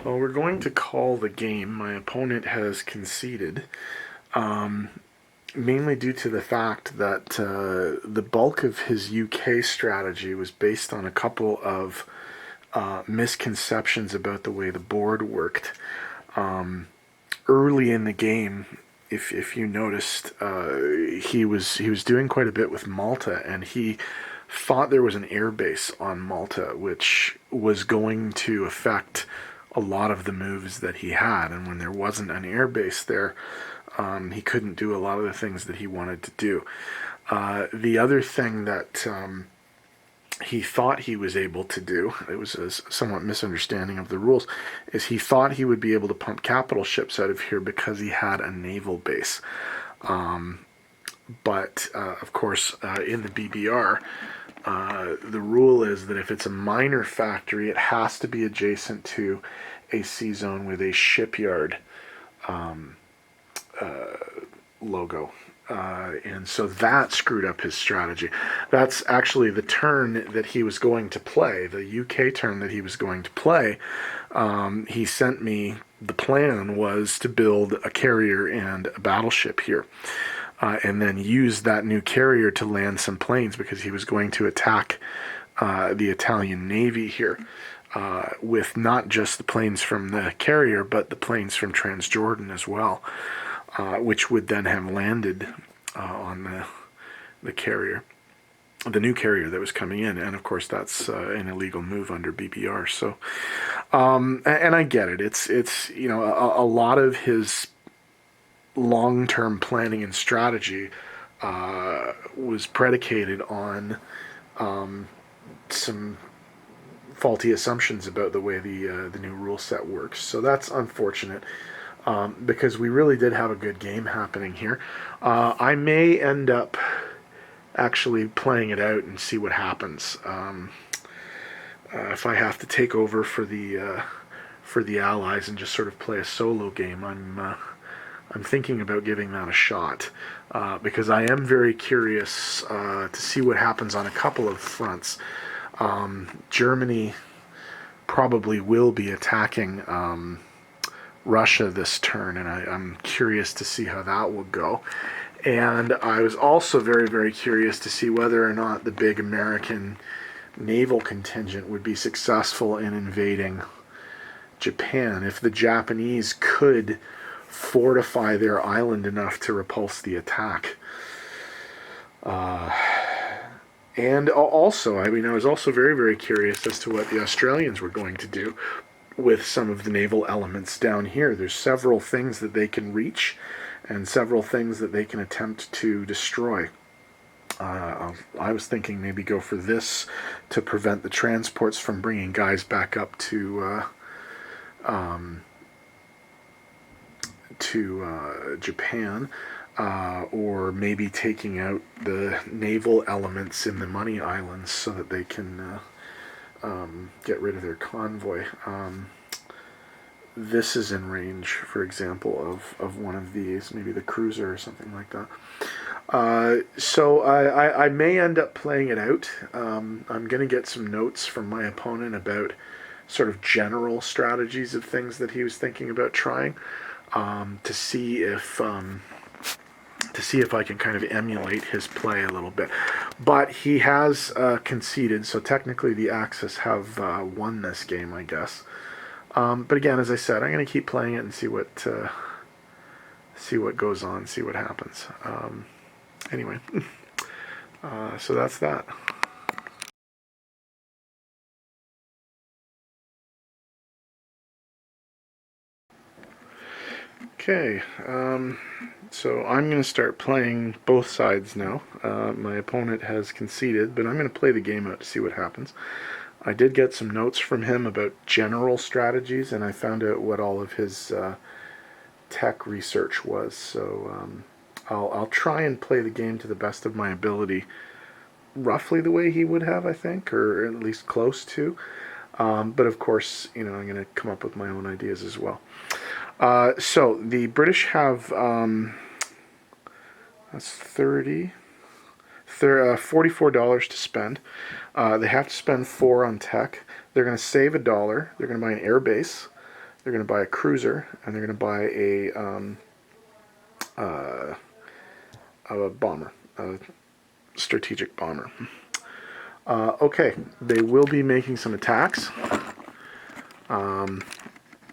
Well, we're going to call the game. My opponent has conceded, mainly due to the fact that the bulk of his UK strategy was based on a couple of misconceptions about the way the board worked. Early in the game, if you noticed, he was doing quite a bit with Malta, and he thought there was an air base on Malta, which was going to affect a lot of the moves that he had. And when there wasn't an air base there, he couldn't do a lot of the things that he wanted to do. The other thing that he thought he was able to do, it was a somewhat misunderstanding of the rules, is he thought he would be able to pump capital ships out of here because he had a naval base. But of course, in the BBR, the rule is that if it's a minor factory, it has to be adjacent to a sea zone with a shipyard logo. And so that screwed up his strategy. That's actually the turn that he was going to play, the UK turn that he was going to play. He sent me, the plan was to build a carrier and a battleship here. And then use that new carrier to land some planes because he was going to attack the Italian Navy here with not just the planes from the carrier, but the planes from Transjordan as well, which would then have landed on the carrier, the new carrier that was coming in. And of course, that's an illegal move under BBR. So, and I get it. It's you know, a lot of his long-term planning and strategy was predicated on some faulty assumptions about the way the new rule set works. So that's unfortunate because we really did have a good game happening here. I may end up actually playing it out and see what happens. If I have to take over for the Allies and just sort of play a solo game, I'm thinking about giving that a shot because I am very curious to see what happens on a couple of fronts. Germany probably will be attacking Russia this turn, and I'm curious to see how that will go. And I was also very, very curious to see whether or not the big American naval contingent would be successful in invading Japan. If the Japanese could fortify their island enough to repulse the attack. And also, I mean, I was also very, very curious as to what the Australians were going to do with some of the naval elements down here. There's several things that they can reach and several things that they can attempt to destroy. I was thinking maybe go for this to prevent the transports from bringing guys back up to Japan, or maybe taking out the naval elements in the Money Islands so that they can get rid of their convoy. This is in range, for example, of one of these, maybe the cruiser or something like that. So I may end up playing it out. I'm going to get some notes from my opponent about sort of general strategies of things that he was thinking about trying, to see if I can kind of emulate his play a little bit. But he has conceded, so technically the Axis have won this game, I guess. But again, as I said, I'm going to keep playing it and see what goes on, see what happens. Anyway, so that's that. Okay, so I'm going to start playing both sides now. My opponent has conceded, but I'm going to play the game out to see what happens. I did get some notes from him about general strategies, and I found out what all of his tech research was. So I'll try and play the game to the best of my ability, roughly the way he would have, I think, or at least close to. But of course, you know, I'm going to come up with my own ideas as well. So the British have that's $44 to spend. They have to spend $4 on tech. They're going to save $1. They're going to buy an air base. they're going to buy a cruiser, and they're going to buy a bomber, a strategic bomber. Okay, they will be making some attacks,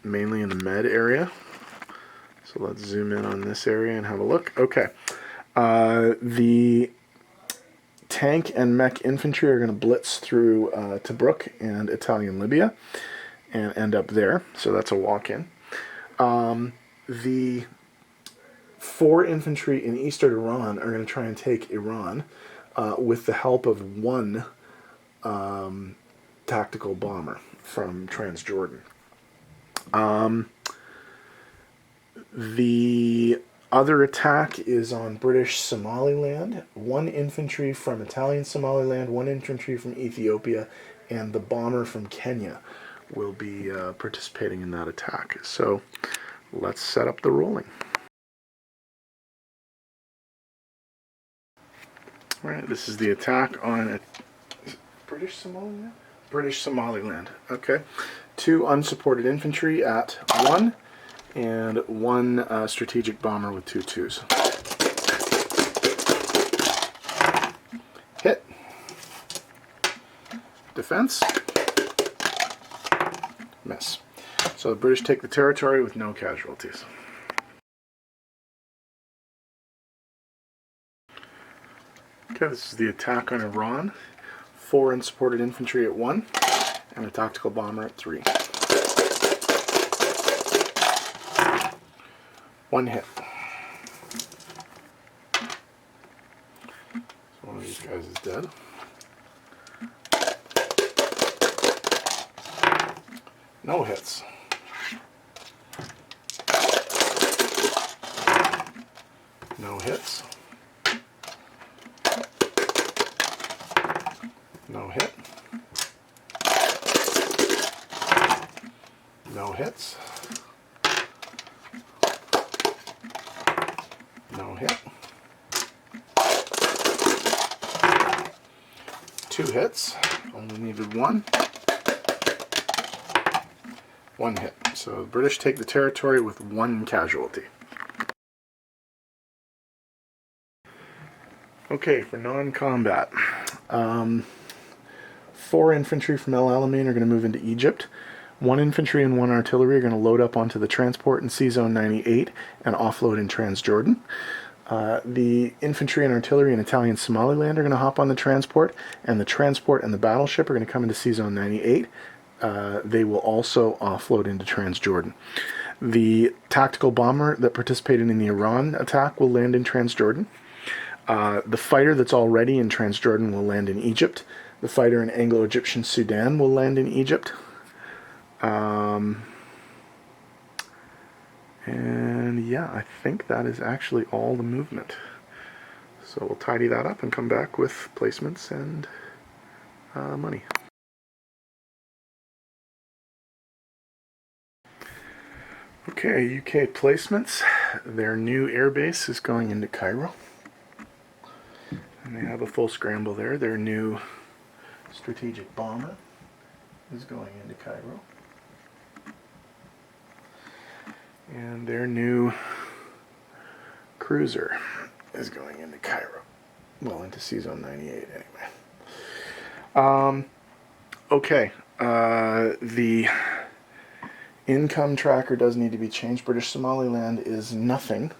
mainly in the med area. So let's zoom in on this area and have a look. Okay, the tank and mech infantry are going to blitz through Tobruk and Italian Libya and end up there. So that's a walk-in. The 4 infantry in eastern Iran are going to try and take Iran with the help of 1 tactical bomber from Transjordan. The other attack is on British Somaliland. 1 infantry from Italian Somaliland, 1 infantry from Ethiopia, and the bomber from Kenya will be participating in that attack. So let's set up the rolling. All right, this is the attack on British Somaliland? British Somaliland. Okay. 2 unsupported infantry at 1. And 1 strategic bomber with 2 2s. Hit. Defense. Miss. So the British take the territory with no casualties. Okay, this is the attack on Iran. 4 unsupported infantry at 1, and a tactical bomber at 3. 1 hit. So one of these guys is dead. No hits. No hits. No hit. No hits. No hit. 2 hits. Only needed 1. 1 hit. So the British take the territory with 1 casualty. Okay, for non-combat. 4 infantry from El Alamein are going to move into Egypt. 1 infantry and 1 artillery are going to load up onto the transport in C-Zone 98 and offload in Transjordan. The infantry and artillery in Italian Somaliland are going to hop on the transport, and the transport and the battleship are going to come into C-Zone 98. They will also offload into Transjordan. The tactical bomber that participated in the Iran attack will land in Transjordan. The fighter that's already in Transjordan will land in Egypt. The fighter in Anglo-Egyptian Sudan will land in Egypt. And yeah, I think that is actually all the movement. So we'll tidy that up and come back with placements and money. Okay, UK placements. Their new airbase is going into Cairo. And they have a full scramble there. Their new strategic bomber is going into Cairo. And their new cruiser is going into Cairo. Well, into C-Zone 98 anyway. Okay, the income tracker does need to be changed. British Somaliland is nothing,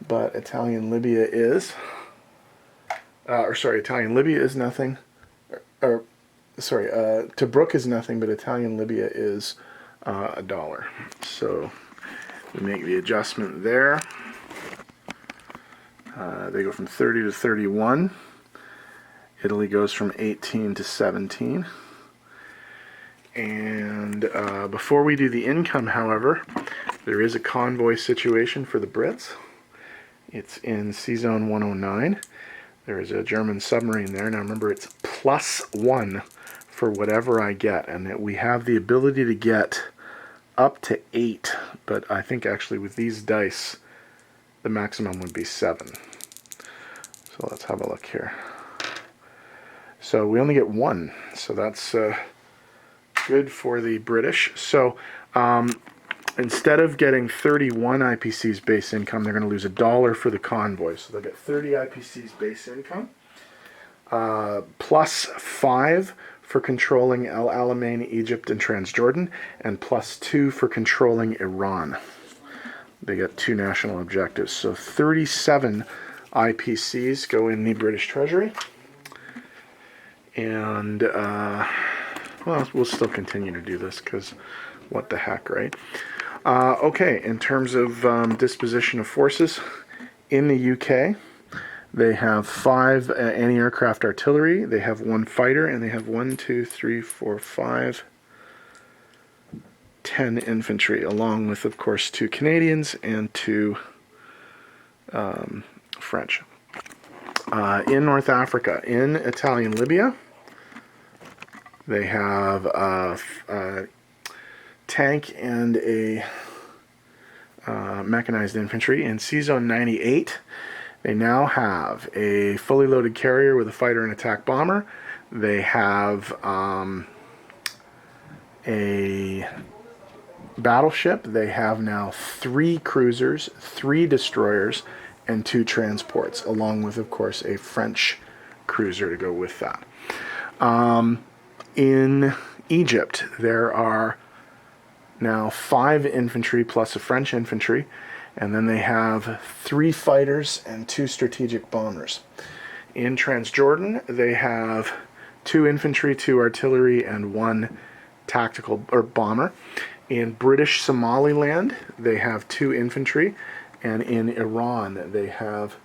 but Italian Libya is. Italian Libya is nothing. Tobruk is nothing, but Italian Libya is $1. So we make the adjustment there. They go from 30 to 31. Italy goes from 18 to 17. And before we do the income, however, there is a convoy situation for the Brits. It's in C-Zone 109. There is a German submarine there. Now remember, it's +1 for whatever I get. And that we have the ability to get up to 8. But I think actually with these dice, the maximum would be 7. So let's have a look here. So we only get 1. So that's good for the British. So instead of getting 31 IPCs base income, they're going to lose $1 for the convoy. So they'll get 30 IPCs base income, plus 5 for controlling El Alamein, Egypt, and Transjordan, and plus 2 for controlling Iran. They get 2 national objectives. So 37 IPCs go in the British Treasury. And, well, we'll still continue to do this because what the heck, right? Okay, in terms of disposition of forces, in the UK, they have 5 anti-aircraft artillery, they have 1 fighter, and they have 10 infantry, along with, of course, 2 Canadians and 2 French. In North Africa, in Italian Libya, they have a tank and a mechanized infantry. In C-Zone 98, they now have a fully loaded carrier with a fighter and attack bomber. They have a battleship. They have now 3 cruisers, 3 destroyers, and 2 transports, along with, of course, a French cruiser to go with that. In Egypt, there are now 5 infantry plus a French infantry, and then they have 3 fighters and 2 strategic bombers. In Transjordan, they have 2 infantry, 2 artillery, and 1 tactical or bomber. In British Somaliland, they have 2 infantry, and in Iran, they have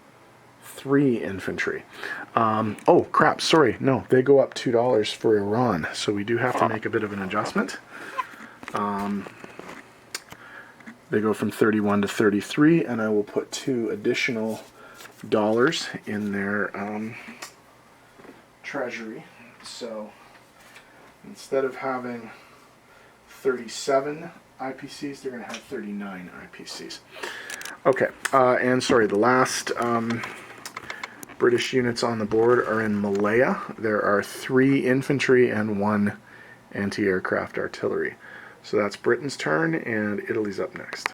3 infantry. Oh, crap, sorry. No, they go up $2 for Iran, so we do have to make a bit of an adjustment. They go from 31 to 33, and I will put 2 additional dollars in their treasury. So instead of having 37 IPCs, they're going to have 39 IPCs. Okay, and sorry, the last British units on the board are in Malaya. There are 3 infantry and 1 anti-aircraft artillery. So that's Britain's turn, and Italy's up next.